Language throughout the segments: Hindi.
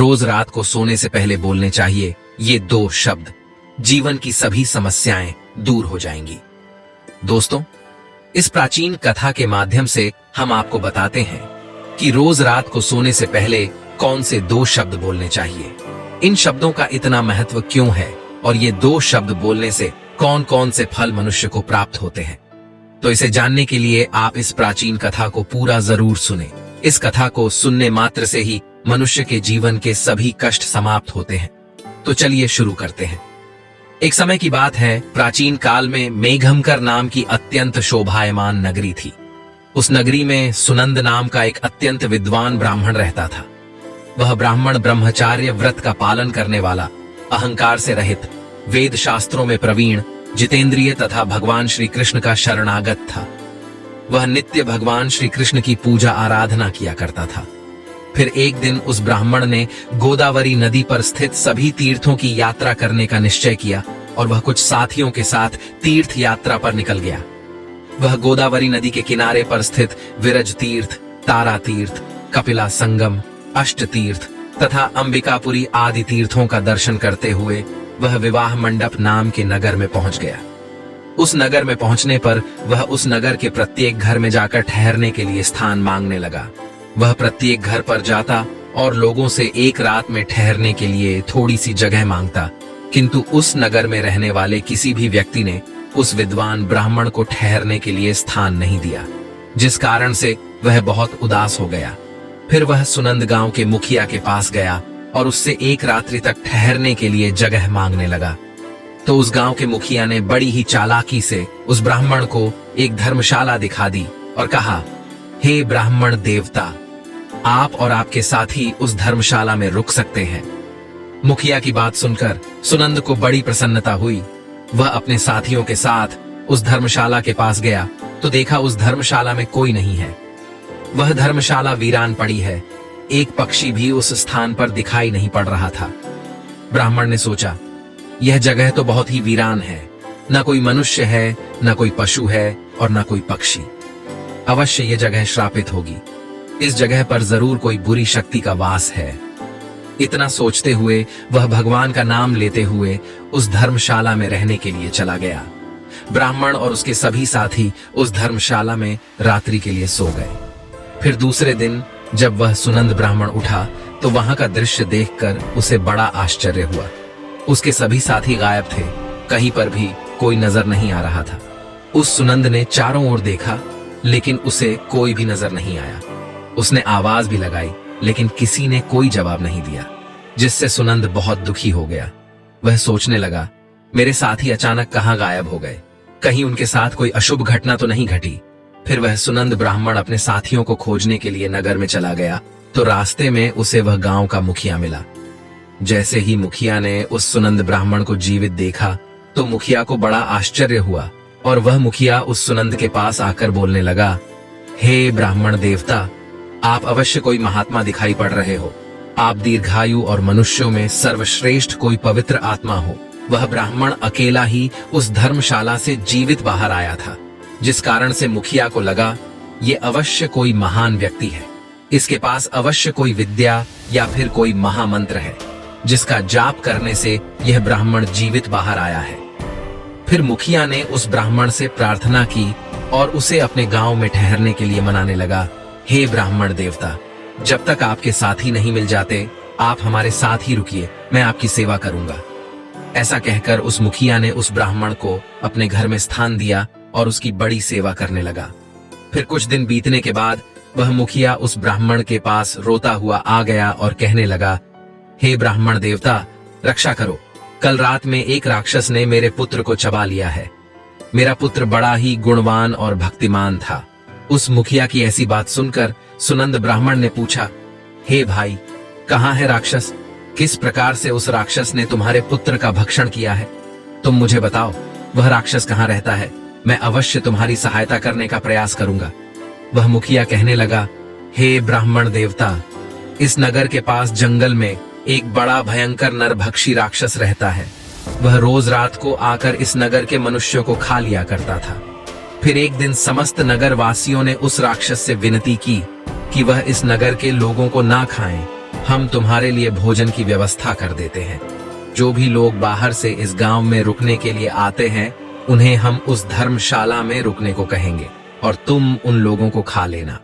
रोज रात को सोने से पहले बोलने चाहिए ये 2 शब्द। जीवन की सभी समस्याएं दूर हो जाएंगी। दोस्तों, इस प्राचीन कथा के माध्यम से हम आपको बताते हैं कि रोज रात को सोने से पहले कौन से 2 शब्द बोलने चाहिए, इन शब्दों का इतना महत्व क्यों है और ये 2 शब्द बोलने से कौन कौन से फल मनुष्य को प्राप्त होते हैं। तो इसे जानने के लिए आप इस प्राचीन कथा को पूरा जरूर सुने। इस कथा को सुनने मात्र से ही मनुष्य के जीवन के सभी कष्ट समाप्त होते हैं। तो चलिए शुरू करते हैं। एक समय की बात है, प्राचीन काल में मेघमकर नाम की अत्यंत शोभायमान नगरी थी। उस नगरी में सुनंद नाम का एक अत्यंत विद्वान ब्राह्मण रहता था। वह ब्राह्मण ब्रह्मचार्य व्रत का पालन करने वाला, अहंकार से रहित, वेद शास्त्रों में प्रवीण, जितेंद्रिय तथा भगवान श्री कृष्ण का शरणागत था। वह नित्य भगवान श्री कृष्ण की पूजा आराधना किया करता था। फिर एक दिन उस ब्राह्मण ने गोदावरी नदी पर स्थित सभी तीर्थों की यात्रा करने का निश्चय किया और वह कुछ साथियों के साथ तीर्थ यात्रा पर निकल गया। वह गोदावरी नदी के किनारे पर स्थित विरज तीर्थ, तारा तीर्थ, कपिला संगम, अष्ट तीर्थ तथा अंबिकापुरी आदि तीर्थों का दर्शन करते हुए वह विवाह मंडप नाम के नगर में पहुंच गया। उस नगर में पहुंचने पर वह उस नगर के प्रत्येक घर में जाकर ठहरने के लिए स्थान मांगने लगा। वह प्रत्येक घर पर जाता और लोगों से एक रात में ठहरने के लिए थोड़ी सी जगह मांगता, किंतु उस नगर में रहने वाले किसी भी व्यक्ति ने उस विद्वान ब्राह्मण को ठहरने के लिए स्थान नहीं दिया, जिस कारण से वह बहुत उदास हो गया। फिर वह सुनंद गांव के मुखिया के पास गया और उससे एक रात्रि तक ठहरने के लिए जगह मांगने लगा। तो उस गांव के मुखिया ने बड़ी ही चालाकी से उस ब्राह्मण को एक धर्मशाला दिखा दी और कहा, हे ब्राह्मण देवता, आप और आपके साथी उस धर्मशाला में रुक सकते हैं। मुखिया की बात सुनकर सुनंद को बड़ी प्रसन्नता हुई। वह अपने साथियों के साथ उस धर्मशाला के पास गया तो देखा उस धर्मशाला में कोई नहीं है। वह धर्मशाला वीरान पड़ी है, एक पक्षी भी उस स्थान पर दिखाई नहीं पड़ रहा था। ब्राह्मण ने सोचा, यह जगह तो बहुत ही वीरान है, न कोई मनुष्य है, न कोई पशु है और न कोई पक्षी। अवश्य यह जगह श्रापित होगी, इस जगह पर जरूर कोई बुरी शक्ति का वास है। इतना सोचते हुए वह भगवान का नाम लेते हुए उस धर्मशाला में रहने के लिए चला गया। ब्राह्मण और उसके सभी साथी उस धर्मशाला में रात्रि के लिए सो गए। फिर दूसरे दिन जब वह सुनंद ब्राह्मण उठा तो वहां का दृश्य देखकर उसे बड़ा आश्चर्य हुआ। उसके सभी साथी गायब थे, कहीं पर भी कोई नजर नहीं आ रहा था। उस सुनंद ने चारों ओर देखा, लेकिन उसे कोई भी नजर नहीं आया। उसने आवाज भी लगाई, लेकिन किसी ने कोई जवाब नहीं दिया, जिससे सुनंद बहुत दुखी हो गया। वह सोचने लगा, मेरे साथी अचानक कहां गायब हो गए, कहीं उनके साथ कोई अशुभ घटना तो नहीं घटी। फिर वह सुनंद ब्राह्मण अपने साथियों को खोजने के लिए नगर में चला गया तो रास्ते में उसे वह गांव का मुखिया मिला। जैसे ही मुखिया ने उस सुनंद ब्राह्मण को जीवित देखा तो मुखिया को बड़ा आश्चर्य हुआ और वह मुखिया उस सुनंद के पास आकर बोलने लगा, हे ब्राह्मण देवता, आप अवश्य कोई महात्मा दिखाई पड़ रहे हो। आप दीर्घायु और मनुष्यों में सर्वश्रेष्ठ कोई पवित्र आत्मा हो। वह ब्राह्मण अकेला ही उस धर्मशाला से जीवित बाहर आया था, जिस कारण से मुखिया को लगा ये अवश्य कोई महान व्यक्ति है। इसके पास अवश्य कोई विद्या या फिर कोई महामंत्र है, जिसका जाप करने से यह ब्राह्मण जीवित बाहर आया है। फिर मुखिया ने उस ब्राह्मण से प्रार्थना की और उसे अपने गांव में ठहरने के लिए मनाने लगा। हे ब्राह्मण देवता, जब तक आपके साथी नहीं मिल जाते आप हमारे साथ ही रुकिए, मैं आपकी सेवा करूंगा। ऐसा कहकर उस मुखिया ने उस ब्राह्मण को अपने घर में स्थान दिया और उसकी बड़ी सेवा करने लगा। फिर कुछ दिन बीतने के बाद वह मुखिया उस ब्राह्मण के पास रोता हुआ आ गया और कहने लगा, हे ब्राह्मण देवता, रक्षा करो। कल रात में एक राक्षस ने मेरे पुत्र को चबा लिया है। मेरा पुत्र बड़ा ही गुणवान और भक्तिमान था। उस मुखिया की ऐसी बात सुनकर सुनंद ब्राह्मण ने पूछा, हे भाई, कहाँ है राक्षस? किस प्रकार से उस राक्षस ने तुम्हारे पुत्र का भक्षण किया है? तुम मुझे बताओ, वह राक्षस कहाँ रहता है? मैं अवश्य तुम्हारी सहायता करने का प्रयास करूंगा। वह मुखिया कहने लगा, हे ब्राह्मण देवता, इस नगर के पास जंगल में एक बड़ा भयंकर नरभक्षी राक्षस रहता है। वह रोज रात को आकर इस नगर के मनुष्यों को खा लिया करता था। फिर एक दिन समस्त नगर वासियों ने उस राक्षस से विनती की कि वह इस नगर के लोगों को ना खाएं, हम तुम्हारे लिए भोजन की व्यवस्था कर देते हैं। जो भी लोग बाहर से इस गांव में रुकने के लिए आते हैं उन्हें हम उस धर्मशाला में रुकने को कहेंगे और तुम उन लोगों को खा लेना।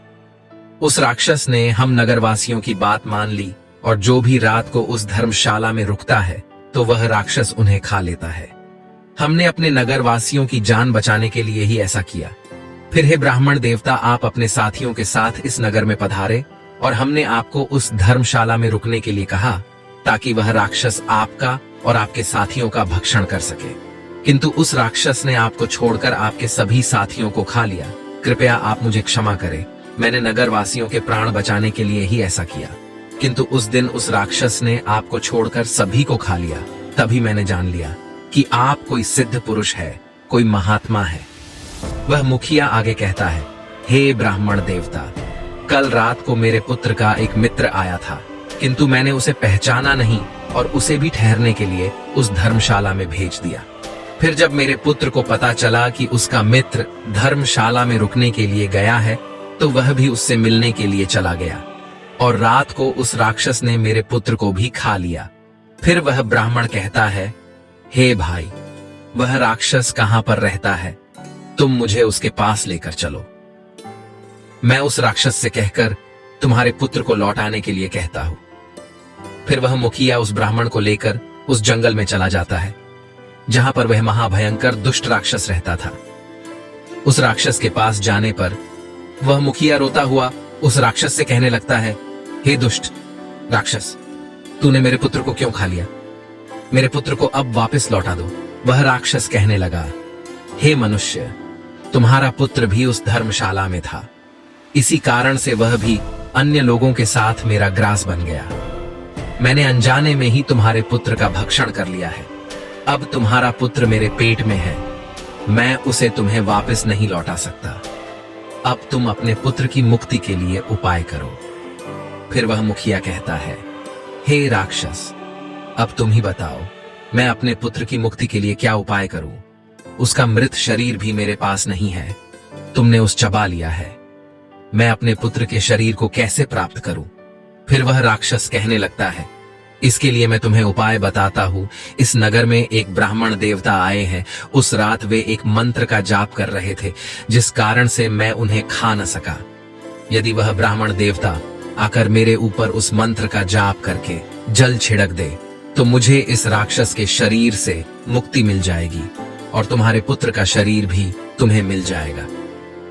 उस राक्षस ने हम नगरवासियों की बात मान ली और जो भी रात को उस धर्मशाला में रुकता है तो वह राक्षस उन्हें खा लेता है। हमने अपने नगरवासियों की जान बचाने के लिए ही ऐसा किया। फिर हे ब्राह्मण देवता, आप अपने साथियों के साथ इस नगर में पधारे और हमने आपको उस धर्मशाला में रुकने के लिए कहा ताकि वह राक्षस आपका और आपके साथियों का भक्षण कर सके। किंतु उस राक्षस ने आपको छोड़कर आपके सभी साथियों को खा लिया। कृपया आप मुझे क्षमा करें, मैंने नगरवासियों के प्राण बचाने के लिए ही ऐसा किया। किंतु उस दिन उस राक्षस ने आपको छोड़कर सभी को खा लिया। तभी मैंने जान लिया कि आप कोई सिद्ध पुरुष है, कोई महात्मा है। वह मुखिया आगे कहता है, हे ब्राह्मण देवता, कल रात को मेरे पुत्र का एक मित्र आया था, किंतु मैंने उसे पहचाना नहीं और उसे भी ठहरने के लिए उस धर्मशाला में भेज दिया। फिर जब मेरे पुत्र को पता चला कि उसका मित्र धर्मशाला में रुकने के लिए गया है तो वह भी उससे मिलने के लिए चला गया और रात को उस राक्षस ने मेरे पुत्र को भी खा लिया। फिर वह ब्राह्मण कहता है, हे भाई, वह राक्षस कहां पर रहता है, तुम मुझे उसके पास लेकर चलो। मैं उस राक्षस से कहकर तुम्हारे पुत्र को लौटाने के लिए कहता हूं। फिर वह मुखिया उस ब्राह्मण को लेकर उस जंगल में चला जाता है जहां पर वह महाभयंकर दुष्ट राक्षस रहता था। उस राक्षस के पास जाने पर वह मुखिया रोता हुआ उस राक्षस से कहने लगता है, हे दुष्ट राक्षस, तूने मेरे पुत्र को क्यों खा लिया? मेरे पुत्र को अब वापस लौटा दो। वह राक्षस कहने लगा, हे मनुष्य, तुम्हारा पुत्र भी उस धर्मशाला में था, इसी कारण से वह भी अन्य लोगों के साथ मेरा ग्रास बन गया। मैंने अनजाने में ही तुम्हारे पुत्र का भक्षण कर लिया है। अब तुम्हारा पुत्र मेरे पेट में है, मैं उसे तुम्हें वापस नहीं लौटा सकता। अब तुम अपने पुत्र की मुक्ति के लिए उपाय करो। फिर वह मुखिया कहता है, हे राक्षस, अब तुम ही बताओ, मैं अपने पुत्र की मुक्ति के लिए क्या उपाय करूं? उसका मृत शरीर भी मेरे पास नहीं है, तुमने उस चबा लिया है। मैं अपने पुत्र के शरीर को कैसे प्राप्त करूं? फिर वह राक्षस कहने लगता है, इसके लिए मैं तुम्हें उपाय बताता हूं। इस नगर में एक ब्राह्मण देवता आए हैं। उस रात वे एक मंत्र का जाप कर रहे थे जिस कारण से मैं उन्हें खा न सका। यदि वह ब्राह्मण देवता आकर मेरे ऊपर उस मंत्र का जाप करके जल छिड़क दे तो मुझे इस राक्षस के शरीर से मुक्ति मिल जाएगी और तुम्हारे पुत्र का शरीर भी तुम्हें मिल जाएगा।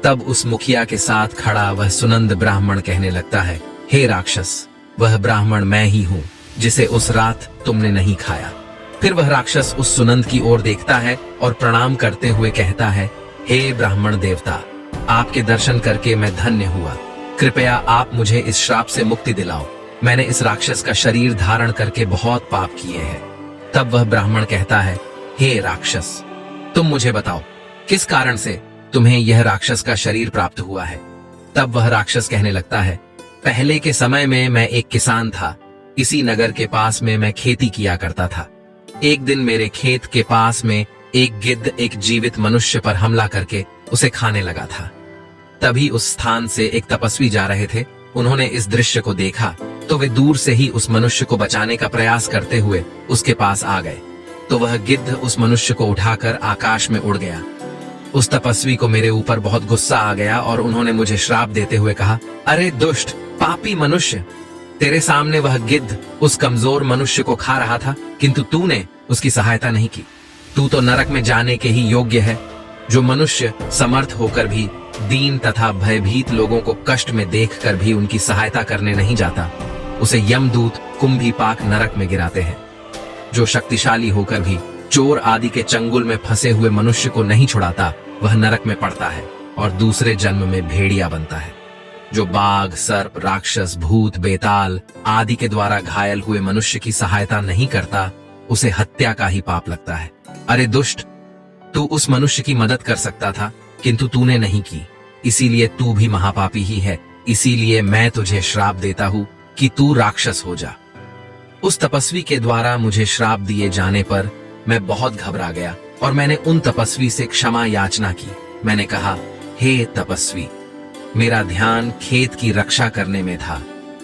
तब उस मुखिया के साथ खड़ा वह सुनंद ब्राह्मण कहने लगता है, हे राक्षस, वह ब्राह्मण मैं ही हूं जिसे उस रात तुमने नहीं खाया। फिर वह राक्षस उस सुनंद की ओर देखता है और प्रणाम करते हुए कहता है, हे ब्राह्मण देवता, आपके दर्शन करके मैं धन्य हुआ। कृपया आप मुझे इस श्राप से मुक्ति दिलाओ। मैंने इस राक्षस का शरीर धारण करके बहुत पाप किए हैं। तब वह ब्राह्मण कहता है, हे राक्षस, तुम मुझे बताओ किस कारण से तुम्हें यह राक्षस का शरीर प्राप्त हुआ है? तब वह राक्षस कहने लगता है, पहले के समय में मैं एक किसान था। इसी नगर के पास में मैं खेती किया करता था। एक दिन मेरे खेत के पास में एक गिद्ध एक जीवित मनुष्य पर हमला करके उसे खाने लगा था। तभी उस स्थान से एक तपस्वी जा रहे थे। उन्होंने इस दृश्य को देखा तो वे दूर से ही उस मनुष्य को बचाने का प्रयास करते हुए उसके पास आ गए। तो वह गिद्ध उस मनुष्य को उठाकर आकाश में उड़ गया। उस तपस्वी को मेरे ऊपर बहुत गुस्सा आ गया और उन्होंने मुझे श्राप देते हुए कहा, अरे दुष्ट पापी मनुष्य, तेरे सामने वह गिद्ध उस कमजोर मनुष्य को खा रहा था, किंतु तूने उसकी सहायता नहीं की। तू तो नरक में जाने के ही योग्य है। जो मनुष्य समर्थ होकर भी दीन तथा भयभीत लोगों को कष्ट में देखकर भी उनकी सहायता करने नहीं जाता, उसे यमदूत कुंभीपाक नरक में गिराते हैं। जो शक्तिशाली होकर भी चोर आदि के चंगुल में फंसे हुए मनुष्य को नहीं छुड़ाता, वह नरक में पड़ता है और दूसरे जन्म में भेड़िया बनता है। जो बाघ, सर्प, राक्षस, भूत, बेताल आदि के द्वारा घायल हुए मनुष्य की सहायता नहीं करता, उसे हत्या का ही पाप लगता है। अरे दुष्ट, तू उस मनुष्य की मदद कर सकता था, किंतु तूने नहीं की, इसीलिए तू भी महापापी ही है। इसीलिए मैं तुझे श्राप देता हूं कि तू राक्षस हो जा। उस तपस्वी के द्वारा मुझे श्राप दिए जाने पर मैं बहुत घबरा गया और मैंने उन तपस्वी से क्षमा याचना की। मैंने कहा, हे तपस्वी, मेरा ध्यान खेत की रक्षा करने में था,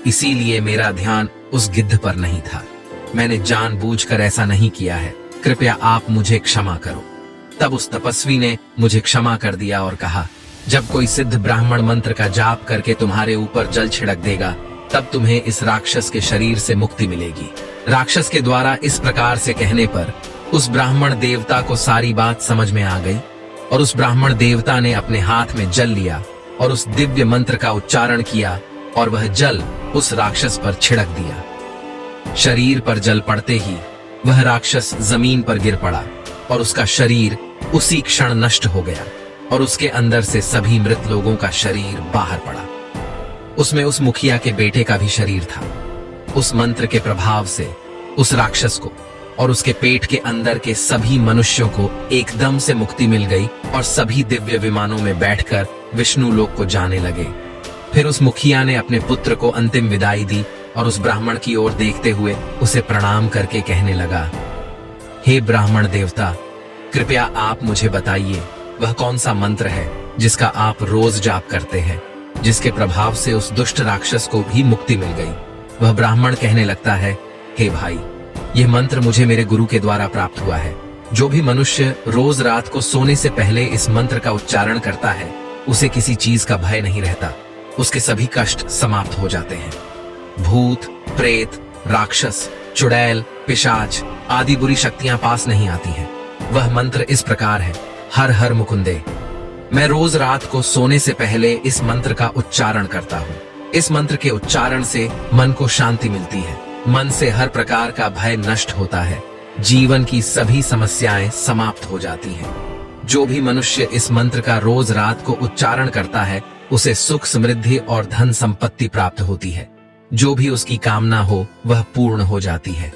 इसीलिए मेरा ध्यान उस गिद्ध पर नहीं था। मैंने जानबूझकर ऐसा नहीं किया है, कृपया आप मुझे क्षमा करो। तब उस तपस्वी ने मुझे क्षमा कर दिया और कहा, जब कोई सिद्ध ब्राह्मण मंत्र का जाप करके तुम्हारे ऊपर जल छिड़क देगा, तब तुम्हें इस राक्षस के शरीर से मुक्ति मिलेगी। राक्षस के द्वारा इस प्रकार से कहने पर उस ब्राह्मण देवता को सारी बात समझ में आ गई और उस ब्राह्मण देवता ने अपने हाथ में जल लिया और उस दिव्य मंत्र का उच्चारण किया और वह जल उस राक्षस पर छिड़क दिया। शरीर पर जल पड़ते ही वह राक्षस जमीन पर गिर पड़ा और उसका शरीर उसी क्षण नष्ट हो गया और उसके अंदर से सभी मृत लोगों का शरीर बाहर पड़ा। उसमें उस मुखिया के बेटे का भी शरीर था। उस मंत्र के प्रभाव से उस राक्षस को और उसके पेट के अंदर के सभी मनुष्यों को एकदम से मुक्ति मिल गई और सभी दिव्य विमानों में बैठकर विष्णु लोक को जाने लगे। फिर उस मुखिया ने अपने पुत्र को अंतिम विदाई दी और उस ब्राह्मण की ओर देखते हुए उसे प्रणाम करके कहने लगा, हे ब्राह्मण देवता, कृपया आप मुझे बताइए वह कौन सा मंत्र है जिसका आप रोज जाप करते हैं, जिसके प्रभाव से उस दुष्ट राक्षस को भी मुक्ति मिल गई। वह ब्राह्मण कहने लगता है, हे भाई, यह मंत्र मुझे मेरे गुरु के द्वारा प्राप्त हुआ है। जो भी मनुष्य रोज रात को सोने से पहले इस मंत्र का उच्चारण करता है, उसे किसी चीज का भय नहीं रहता, उसके सभी कष्ट समाप्त हो जाते हैं। भूत, प्रेत, राक्षस, चुड़ैल, पिशाच आदि बुरी शक्तियां पास नहीं आती हैं। वह मंत्र इस प्रकार है, हर हर मुकुंदे। मैं रोज रात को सोने से पहले इस मंत्र का उच्चारण करता हूँ। इस मंत्र के उच्चारण से मन को शांति मिलती है, मन से हर प्रकार का भय नष्ट होता है, जीवन की सभी समस्याएं समाप्त हो जाती हैं। जो भी मनुष्य इस मंत्र का रोज रात को उच्चारण करता है, उसे सुख, समृद्धि और धन संपत्ति प्राप्त होती है। जो भी उसकी कामना हो वह पूर्ण हो जाती है।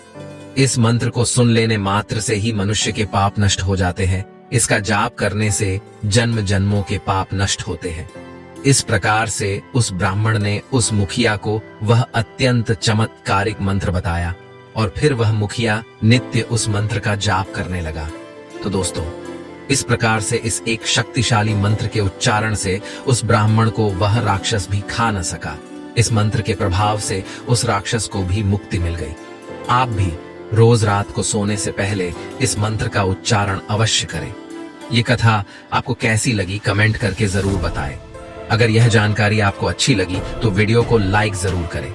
इस मंत्र को सुन लेने मात्र से ही मनुष्य के पाप नष्ट हो जाते हैं। इसका जाप करने से जन्म जन्मों के पाप नष्ट होते हैं। इस प्रकार से उस ब्राह्मण ने उस मुखिया को वह अत्यंत चमत्कारिक मंत्र बताया और फिर वह मुखिया नित्य उस मंत्र का जाप करने लगा। तो दोस्तों, इस प्रकार से इस एक शक्तिशाली मंत्र के उच्चारण से उस ब्राह्मण को वह राक्षस भी खा न सका। इस मंत्र के प्रभाव से उस राक्षस को भी मुक्ति मिल गई। आप भी रोज रात को सोने से पहले इस मंत्र का उच्चारण अवश्य करें। ये कथा आपको कैसी लगी कमेंट करके जरूर बताएं। अगर यह जानकारी आपको अच्छी लगी तो वीडियो को लाइक जरूर करें,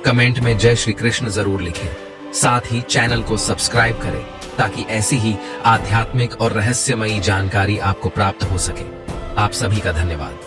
कमेंट में जय श्री कृष्ण जरूर लिखें, साथ ही चैनल को सब्सक्राइब करें ताकि ऐसी ही आध्यात्मिक और रहस्यमयी जानकारी आपको प्राप्त हो सके। आप सभी का धन्यवाद।